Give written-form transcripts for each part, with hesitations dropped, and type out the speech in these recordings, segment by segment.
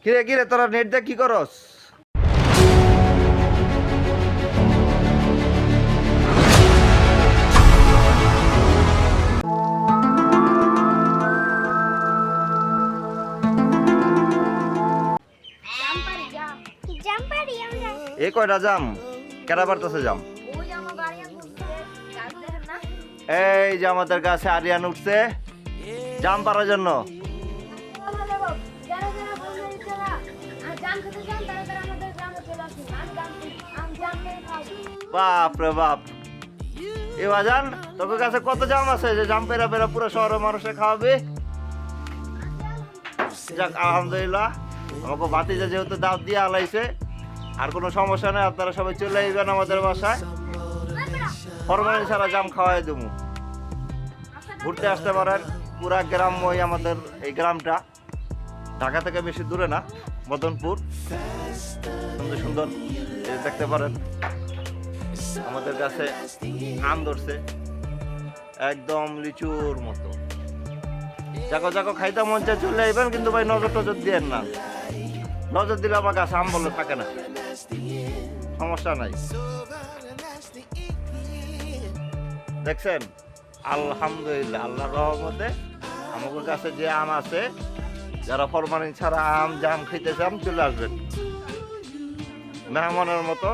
কিরে কিরে তোরা নেট দিয়ে কি করস? এই কয়টা জাম কেডা পারতেছে জাম? এই যে আমাদের কাছে আরিয়ান উঠছে জাম পারার জন্য। বাপ রে বাপ, এ বাজান তোর কাছে কত জাম আছে যে জাম পেরা পেরা পুরো শহরের মানুষে খাওয়াবে? যাক আলহামদুলিল্লাহ, আমাকে ভাতিজা যেহেতু দাওয়াত দিয়ে আলাইছে, আর কোনো সমস্যা নেই, আপনারা সবাই চলে আসবেন আমাদের বাসায়। ফরমালিন ছাড়া জাম খাওয়াই দেবো। ঘুরতে আসতে পারেন, পুরা গ্রামময় আমাদের এই গ্রামটা, ঢাকা থেকে বেশি দূরে না, মদনপুর। সুন্দর সুন্দর দেখতে পারেন। আমাদের কাছে আম ধরছে একদম লিচুর মতো। যাকো যাকো খাইতে মন চায় চলে আইবেন, কিন্তু ভাই নজর টজর দিয়েন না, নজর দিলে আমার কাছে আম বলে থাকে না, সমস্যা নাই। দেখছেন আলহামদুলিল্লাহ, আল্লাহর রহমতে আমাদের কাছে যে আম আছে, যারা ফরমালিন ছাড়া আম জাম খেতে চান চলে আসবেন, মেহমানের মতো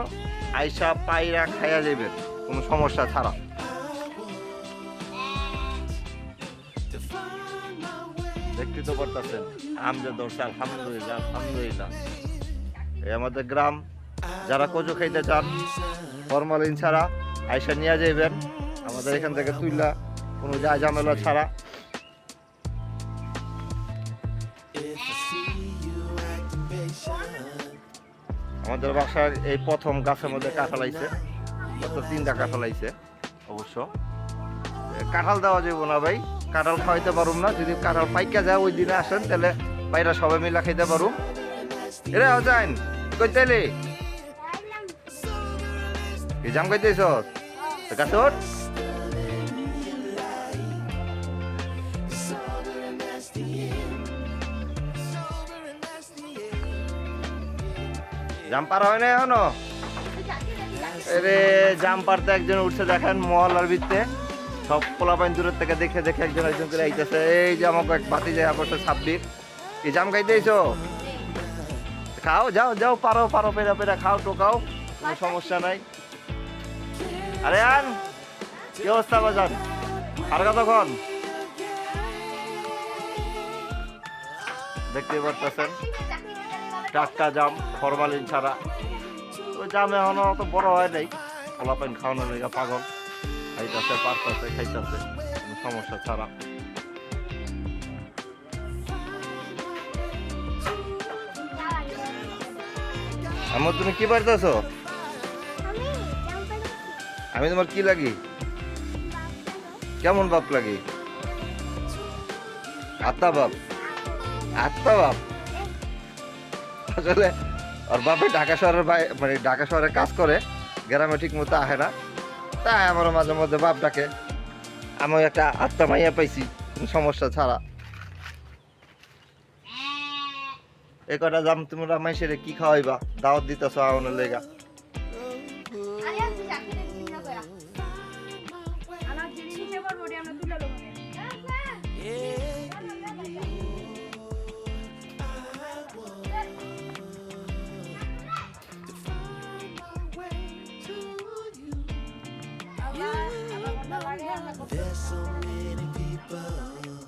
আইসা পাইরা খাইয়া যাবেন কোনো সমস্যা ছাড়া। দেখতে তো পারতেছেন আম যে ধরছে, আলহামদুলিল্লাহ আলহামদুলিল্লাহ। এই আমাদের গ্রাম, যারা কচু খাইতে চান ফরমালিন ছাড়া আইসা নিয়ে যাইবেন আমাদের এখান থেকে তুইলা, কোনো যা ঝামেলা ছাড়া। আমাদের বাসার এই প্রথম গাছের মধ্যে কাঁঠাল আইছে, গত 3টা কাঁঠাল আইছে। অবশ্য কাঁঠাল দেওয়া যাবো না ভাই, কাঁঠাল খাওয়াইতে পারুম না। যদি কাঁঠাল পাইকা যায় ওই দিনে আসেন, তাহলে বাইরা সবাই মিলা খাইতে পারুম। এরে যাইন কইতেলি জাম খাইতেছ গাছর? জাম পার হয় না এখনো? আরে জাম পারতে একজন উঠছে, দেখেন মহল্লার ভিতরে সব পোলাপাইন দূরের থেকে দেখে দেখে একজন একজন করে আইতেছে। এই যে আমাকে এক ভাতি যায় বসে 26, এই জাম খাইতেইছো? খাও, যাও যাও, পারো পারো, পেরা পেরা খাও, টোকাও, কোনো সমস্যা নাই। আরে আন কি অবস্থা বাজান, আর কতক্ষণ? দেখতে পারতেছেন টাটকা জাম, ফরমালিন ছাড়া। ওই জাম এখনো অত বড় হয় নাই, পোলাপাইন খাওয়ানোর লেগে পাগল, খাইতেছে পারতেছে খাইতেছে কোনো সমস্যা ছাড়া। আমার তুমি কি পারতেছ? আমি তোমার কি লাগি? কেমন বাপ লাগি? আত্মা বাপ? আত্মা বাপ? আসলে ওর বাপে ঢাকা শহরের মানে ঢাকা শহরে কাজ করে, গ্রামে ঠিক মতো আহে না, তাই আমার মাঝে মধ্যে বাপ ডাকে। আমি একটা আত্মা মাইয়া পাইছি সমস্যা ছাড়া। এ কটা জাম তোমরা মাইসেরে কি খাওয়াইবা? দাওয়াত দিতেছ আমার লেগা। There's so